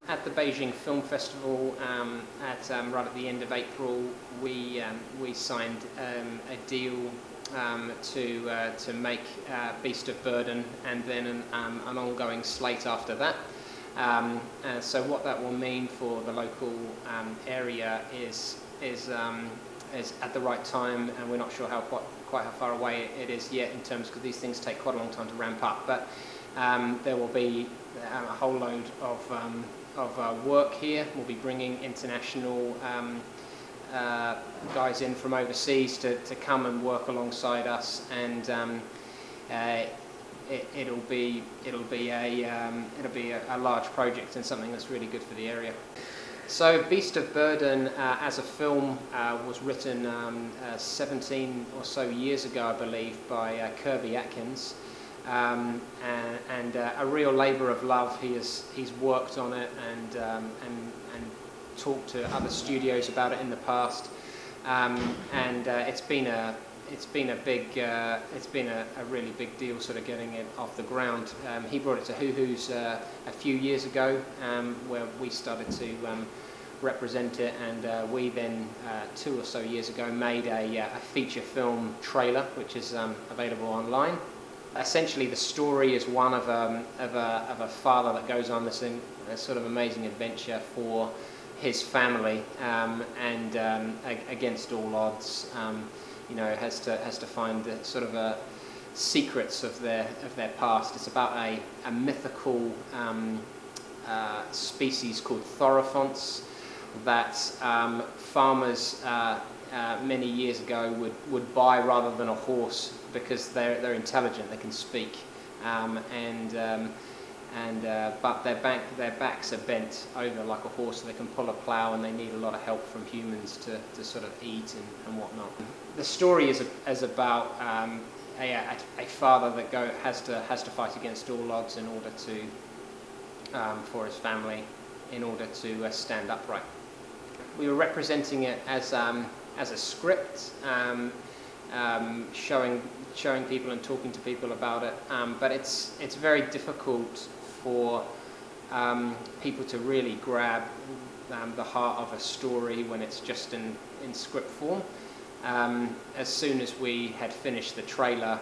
At the Beijing Film Festival, right at the end of April, we signed a deal to make Beast of Burden, and then an ongoing slate after that. So what that will mean for the local area is at the right time, and we're not sure quite how far away it is yet in terms, because these things take quite a long time to ramp up. But there will be a whole load of work here. We'll be bringing international guys in from overseas to come and work alongside us, and it'll be a large project and something that's really good for the area. So Beast of Burden as a film was written 17 or so years ago, I believe, by Kirby Atkins. And a real labour of love. He's worked on it and talked to other studios about it in the past, and it's been a really big deal sort of getting it off the ground. He brought it to Huhu's a few years ago, where we started to represent it, and we then 2 or so years ago made a feature film trailer, which is available online. Essentially, the story is one of a father that goes on this sort of amazing adventure for his family, and against all odds, has to find the sort of secrets of their past. It's about a mythical species called thorophontts that farmers many years ago would buy rather than a horse, because they're intelligent, they can speak, but their backs are bent over like a horse, so they can pull a plough, and they need a lot of help from humans to sort of eat and whatnot. The story is about a father that has to fight against all odds in order to for his family, in order to stand upright. We were representing it as a script, showing people and talking to people about it, but it's very difficult for people to really grab the heart of a story when it's just in script form. As soon as we had finished the trailer,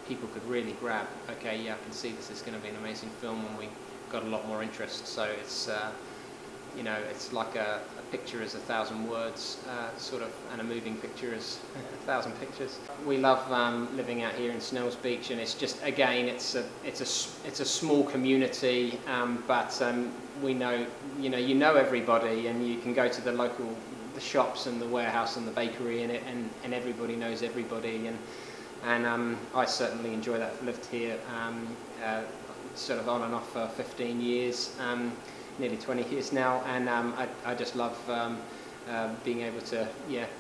people could really grab, okay, yeah, I can see this is going to be an amazing film, and we got a lot more interest. So it's it's like a picture is 1,000 words, sort of, and a moving picture is 1,000 pictures. We love living out here in Snells Beach, and it's just, again, it's a small community, but we know, you know everybody, and you can go to the shops and the warehouse and the bakery, and everybody knows everybody, and I certainly enjoy that. I've lived here sort of on and off for 15 years. Nearly 20 years now, and I just love being able to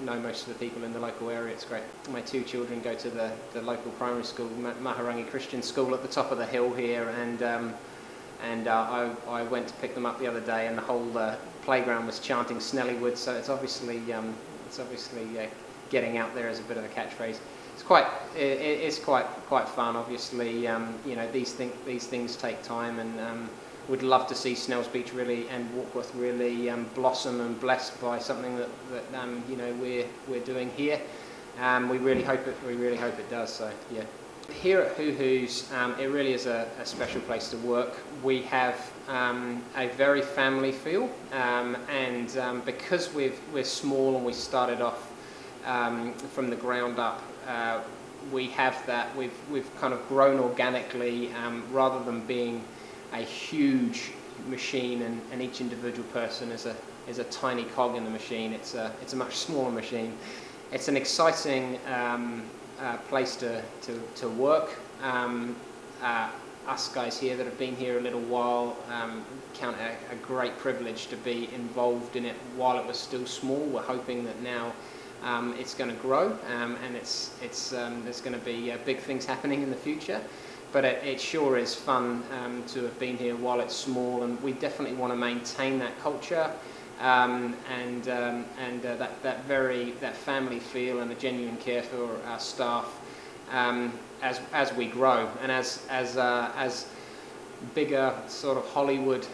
know most of the people in the local area. It's great. My 2 children go to the local primary school, Maharangi Christian School, at the top of the hill here, and I went to pick them up the other day, and the whole playground was chanting Snellywood. So it's obviously getting out there as a bit of a catchphrase. It's quite fun. Obviously, these things take time, and we'd love to see Snells Beach really, and Warkworth really blossom and blessed by something that we're doing here. We really hope it does. So yeah. Here at Huhu's, it really is a special place to work. We have a very family feel, and because we're small and we started off from the ground up, we have that. We've kind of grown organically, rather than being a huge machine, and each individual person is a tiny cog in the machine. It's a much smaller machine. It's an exciting place to work. Us guys here that have been here a little while count it a great privilege to be involved in it while it was still small. We're hoping that now it's going to grow, and there's going to be big things happening in the future. But it sure is fun to have been here while it's small, and we definitely want to maintain that culture, and that family feel, and a genuine care for our staff as we grow, and as bigger sort of Hollywood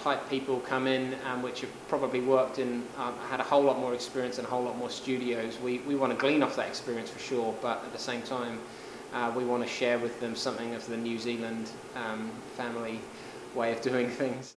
type people come in, which have probably worked in, had a whole lot more experience and a whole lot more studios. We want to glean off that experience for sure, but at the same time, we want to share with them something of the New Zealand family way of doing things.